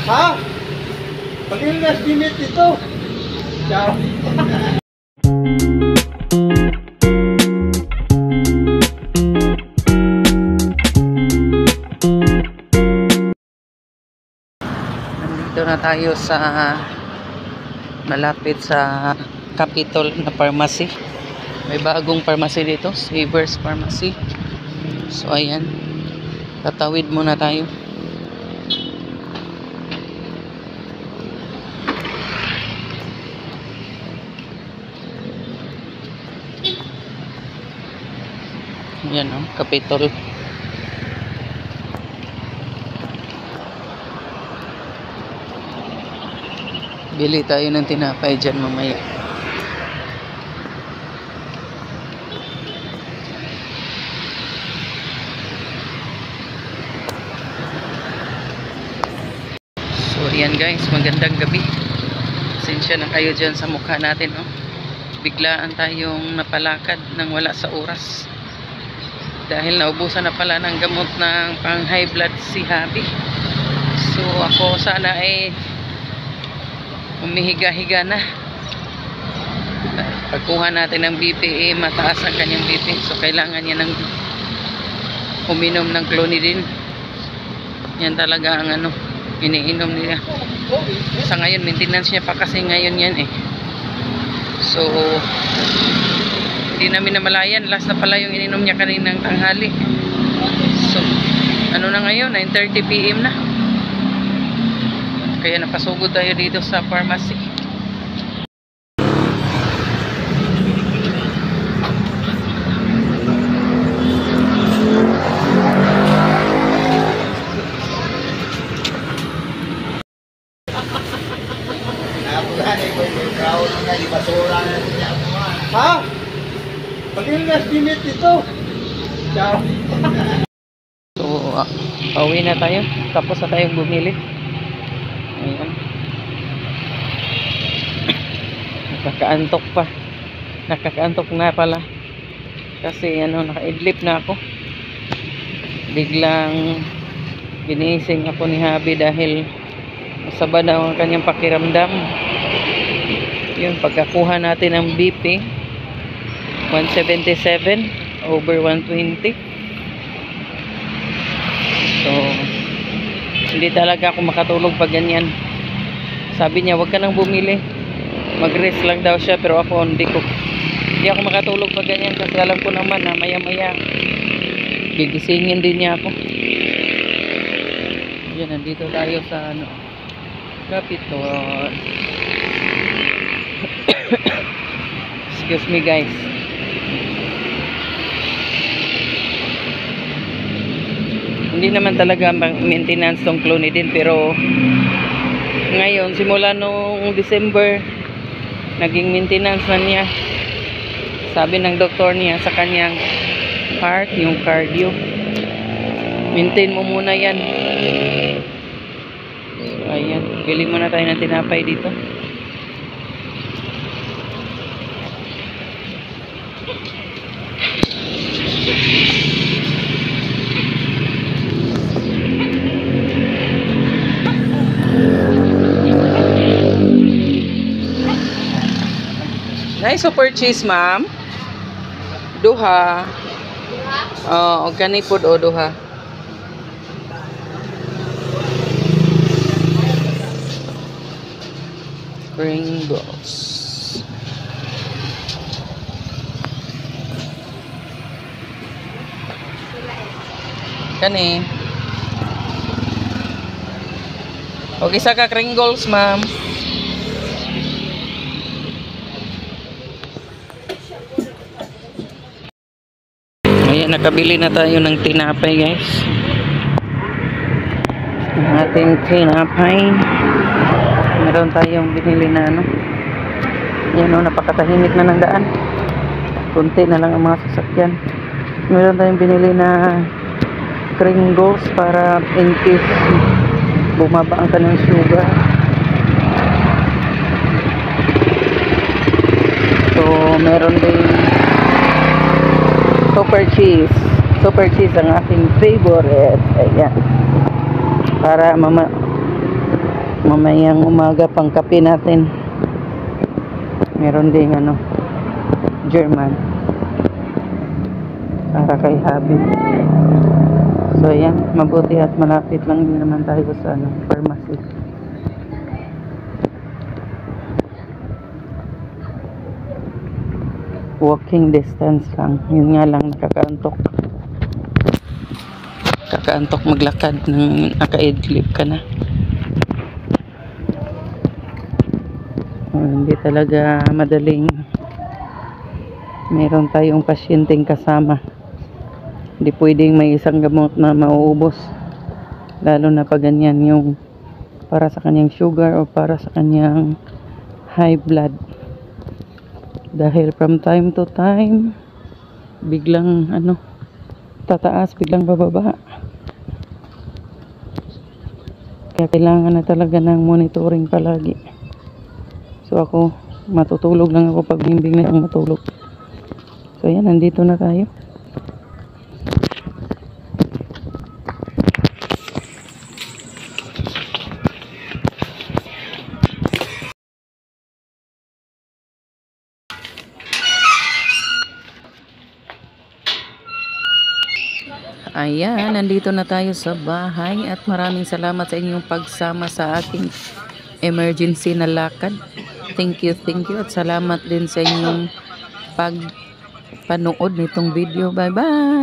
Ha? Pag-ilas limit ito. Ciao. Nandito na tayo sa malapit sa Capitol na pharmacy. May bagong pharmacy dito, Savers Pharmacy. So ayan, tatawid muna tayo. Ayan o, Capitol. Bili tayo ng tinapay dyan mamaya. So ayan guys, magandang gabi. Pasensya na kayo dyan sa mukha natin, no? Biglaan tayong napalakad nang wala sa oras. Dahil naubusan na pala ng gamot ng pang high blood si Habi. So ako sana ay umihiga-higa na. Pagkuha natin ng BP, mataas ang kanyang BP. So kailangan niya ng uminom ng clonidine. Yan talaga ang ano, iniinom niya. Sa ngayon, maintenance niya pa kasi ngayon yan eh. So hindi namin namalayan. Last na pala yung ininom niya kaninang tanghali. So ano na ngayon, 9:30 PM na. Kaya napasugod tayo dito sa pharmacy. Ha? Pag-ilas limit ito. Ciao. So pauwi na tayo. Tapos na tayong bumili. Ayan. Nakakaantok pa. Nakakaantok na pala. Kasi ano, naka-idlip na ako. Biglang ginising ako ni Habi dahil masaba daw ang kanyang pakiramdam. Yun, pagkakuha natin ng BP 177 over 120. So hindi talaga ako makatulog pag ganyan. Sabi niya, wag ka nang bumili. Mag-rest lang daw siya, pero ako hindi ako makatulog pag ganyan kasi alam ko naman na maya-maya gigisingin din niya ako. Yan, nandito tayo sa ano, Capitol. Excuse me guys. Hindi naman talaga maintenance tong clonidine, pero ngayon simula nung December naging maintenance na niya. Sabi ng doktor niya sa kanyang heart, yung cardio, maintain mo muna yan. So ayan, bili muna tayo ng tinapay dito. Nice super cheese, ma'am. Duha. Organic food o duha. Pringles. Kani. Okay, isa ka Pringles, ma'am. Ayan, nakabili na tayo ng tinapay, guys. Ang ating tinapay. Meron tayong binili na ano. Yan o, napakatahimik na ng daan. Kunti na lang ang mga sasakyan. Meron tayong binili na Pringles para in case bumaba ang kanyang sugar. So, meron din super cheese. super cheese ang aking favorite. Ayan. Para mamayang umaga pang kape natin. Meron ding German. Para kay Habi. So ayan, mabuti at malapit lang din naman tayo sa pharmacy. Walking distance lang. Yun nga lang, nakakaantok. Kakaantok maglakad ng naka-idlip ka na. Hindi talaga madaling meron tayong pasyenteng kasama. Hindi pwedeng may isang gamot na mauubos. Lalo na pag ganyan yung para sa kanyang sugar o para sa kanyang high blood. Dahil from time to time, biglang tataas, biglang bababa. Kaya kailangan na talaga ng monitoring palagi. So ako, matutulog lang ako pag himbing na akong matulog. So yan, nandito na tayo. Ayan, nandito na tayo sa bahay at maraming salamat sa inyong pagsama sa aking emergency na lakad. Thank you at salamat din sa inyong pagpanood nitong video. Bye bye!